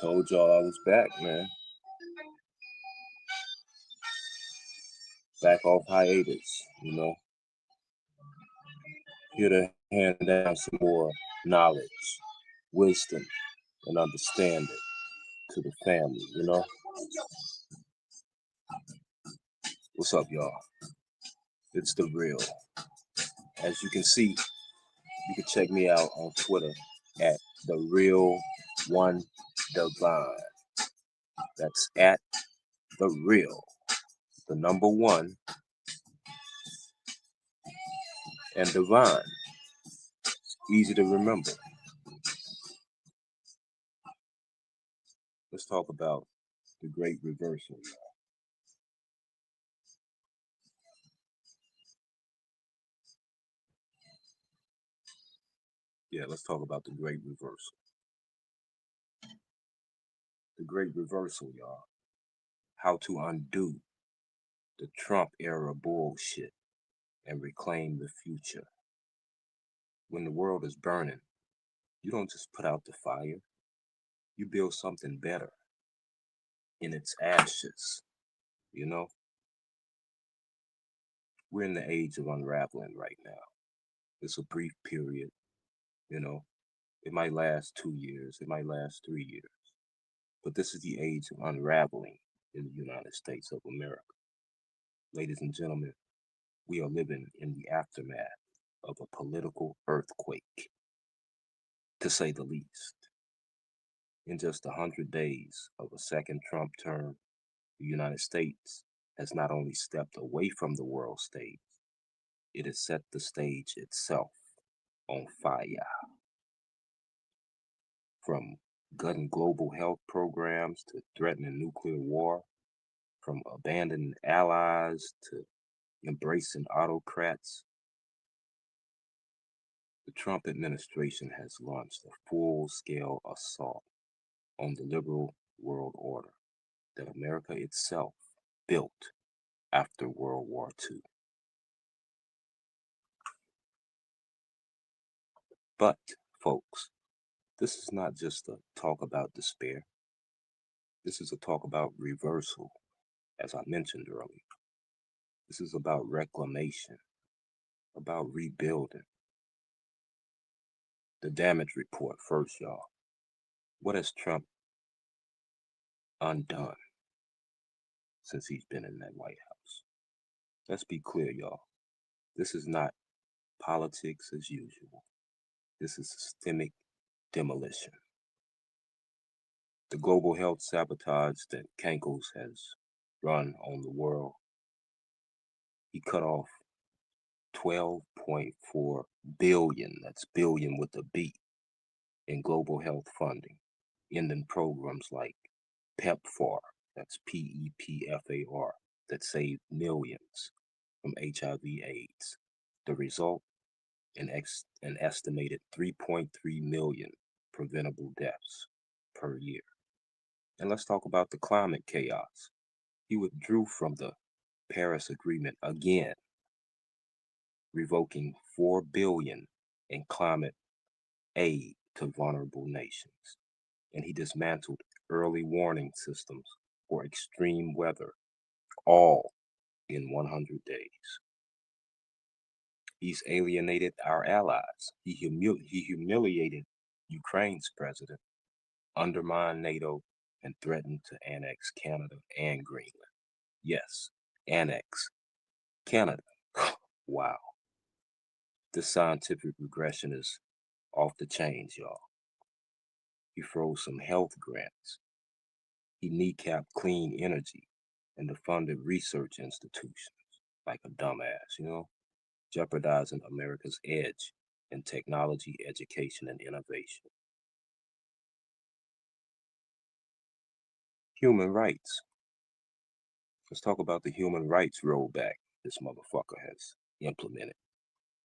Told y'all I was back, man. Back off hiatus. Here to hand down some more knowledge, wisdom, and understanding to the family. What's up, y'all? It's the real. As you can see, you can check me out on Twitter at the real one divine. That's at the real, the number one, and divine. Easy to remember. Let's talk about the great reversal. Yeah, let's talk about the great reversal. The great reversal, y'all. How to undo the Trump era bullshit and reclaim the future. When the world is burning, you don't just put out the fire, you build something better in its ashes. You know, we're in the age of unraveling right now. It's a brief period, you know, it might last 2 years, it might last 3 years, but this is the age of unraveling in the United States of America. Ladies and gentlemen, we are living in the aftermath of a political earthquake, to say the least. In just 100 days of a second Trump term, the United States has not only stepped away from the world stage, it has set the stage itself on fire. From gutting global health programs to threatening nuclear war, from abandoning allies to embracing autocrats, the Trump administration has launched a full-scale assault on the liberal world order that America itself built after World War II. But, folks, this is not just a talk about despair. This is a talk about reversal, as I mentioned earlier. This is about reclamation, about rebuilding. The damage report first, y'all. What has Trump undone since he's been in that White House? Let's be clear, y'all. This is not politics as usual. This is systemic demolition. The global health sabotage that Cankles has run on the world, he cut off 12.4 billion, that's billion with a B, in global health funding, ending programs like PEPFAR, that's PEPFAR, that saved millions from HIV/AIDS. The result, an estimated 3.3 million preventable deaths per year. And let's talk about the climate chaos. He withdrew from the Paris Agreement again, revoking $4 billion in climate aid to vulnerable nations. And he dismantled early warning systems for extreme weather, all in 100 days. He's alienated our allies. He humiliated Ukraine's president, undermined NATO, and threatened to annex Canada and Greenland. Yes, annex Canada. Wow. This scientific regression is off the chains, y'all. He froze some health grants. He kneecapped clean energy and defunded research institutions like a dumbass, jeopardizing America's edge in technology, education, and innovation. Human rights. Let's talk about the human rights rollback this motherfucker has implemented.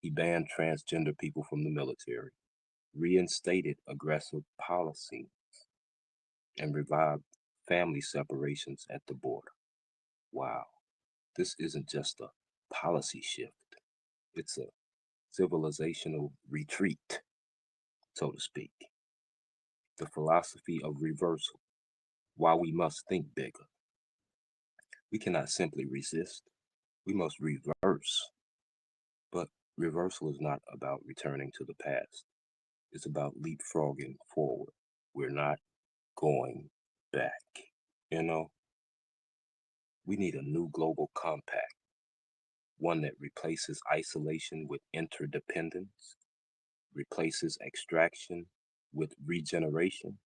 He banned transgender people from the military, reinstated aggressive policy, and revived family separations at the border. Wow, this isn't just a policy shift, it's a civilizational retreat, so to speak. The philosophy of reversal. why we must think bigger. We cannot simply resist, we must reverse. But reversal is not about returning to the past, it's about leapfrogging forward. We're not going back. You know, we need a new global compact, one that replaces isolation with interdependence, replaces extraction with regeneration,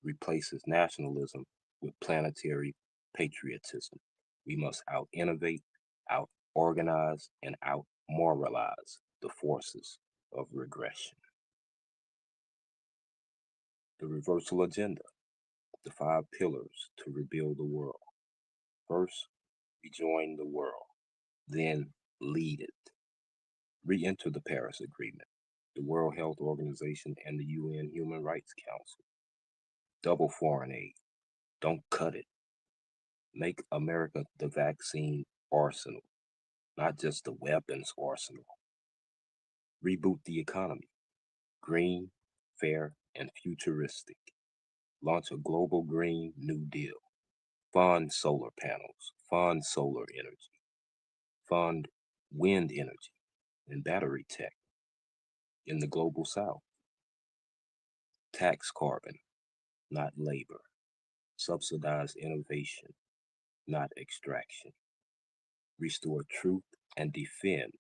replaces nationalism with planetary patriotism. We must out innovate, out organize, and out moralize the forces of regression. The reversal agenda, the five pillars to rebuild the world. First, rejoin the world, then lead it. Re enter the Paris Agreement, the World Health Organization, and the UN Human Rights Council. Double foreign aid, don't cut it. Make America the vaccine arsenal, not just the weapons arsenal. Reboot the economy, green, fair, and futuristic. Launch a global Green New Deal. Fund solar panels, fund solar energy, fund wind energy and battery tech in the global south. Tax carbon, not labor. Subsidize innovation, not extraction. Restore truth and defend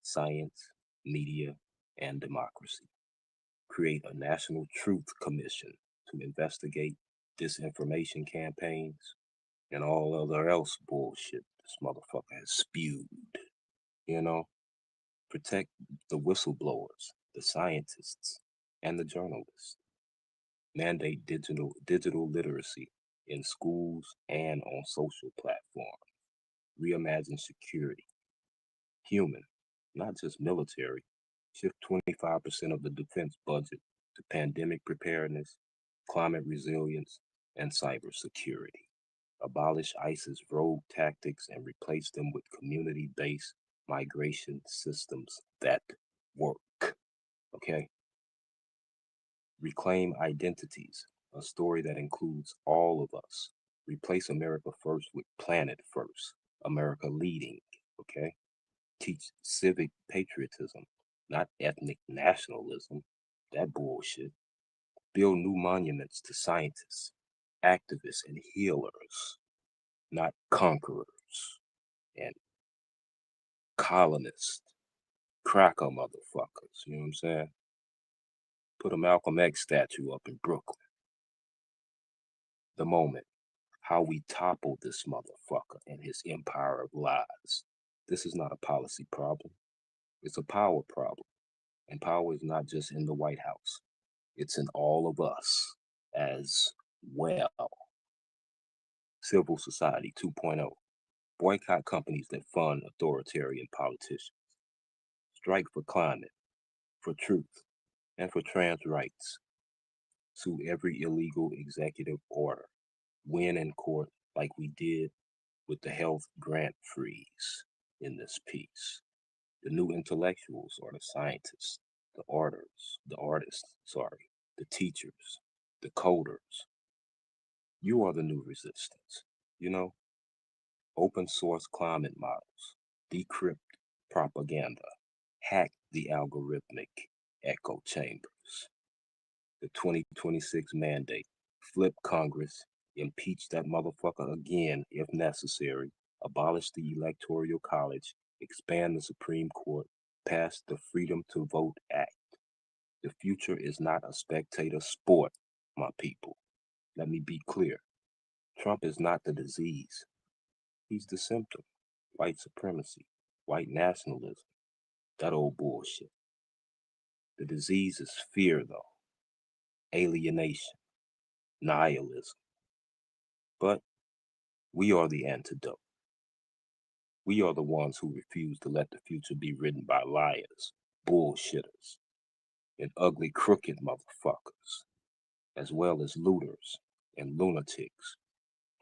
science, media, and democracy. Create a National Truth Commission to investigate disinformation campaigns and all other else bullshit this motherfucker has spewed. You know, protect the whistleblowers, the scientists, and the journalists. Mandate digital literacy in schools and on social platforms. Reimagine security. Human, not just military. Shift 25% of the defense budget to pandemic preparedness, climate resilience, and cybersecurity. Abolish ISIS rogue tactics and replace them with community-based migration systems that work. Okay? Reclaim identities, a story that includes all of us. Replace America first with planet first, America leading. Okay? Teach civic patriotism, not ethnic nationalism. That bullshit. Build new monuments to scientists, activists, and healers, not conquerors and colonists, cracker motherfuckers. You know what I'm saying? Put a Malcolm X statue up in Brooklyn. The moment, how we topple this motherfucker and his empire of lies. This is not a policy problem. It's a power problem. And power is not just in the White House. It's in all of us as well. Civil Society 2.0. Boycott companies that fund authoritarian politicians. Strike for climate, for truth, and for trans rights. Sue every illegal executive order. Win in court like we did with the health grant freeze in this piece. The new intellectuals are the scientists, the artists, the teachers, the coders. You are the new resistance. You know, open source climate models, decrypt propaganda, hack the algorithmic echo chambers. The 2026 mandate, flip Congress, impeach that motherfucker again if necessary, abolish the Electoral College, expand the Supreme Court, pass the Freedom to Vote Act. The future is not a spectator sport, my people. Let me be clear. Trump is not the disease. He's the symptom. White supremacy, white nationalism, that old bullshit. The disease is fear, though. Alienation, nihilism. But we are the antidote. We are the ones who refuse to let the future be written by liars, bullshitters, and ugly, crooked motherfuckers, as well as looters and lunatics.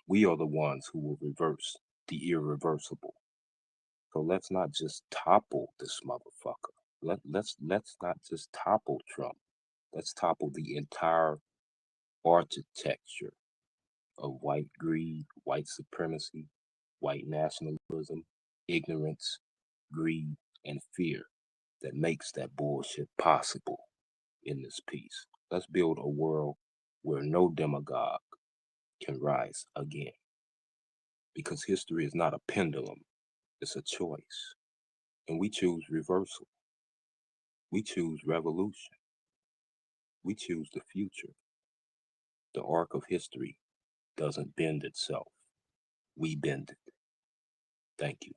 We are the ones who will reverse the irreversible. So let's not just topple this motherfucker. Let's not just topple Trump. Let's topple the entire architecture of white greed, white supremacy, white nationalism, ignorance, greed, and fear that makes that bullshit possible in this piece. Let's build a world where no demagogue can rise again. Because history is not a pendulum, it's a choice. And we choose reversal. We choose revolution. We choose the future. The arc of history doesn't bend itself. We bend it. Thank you.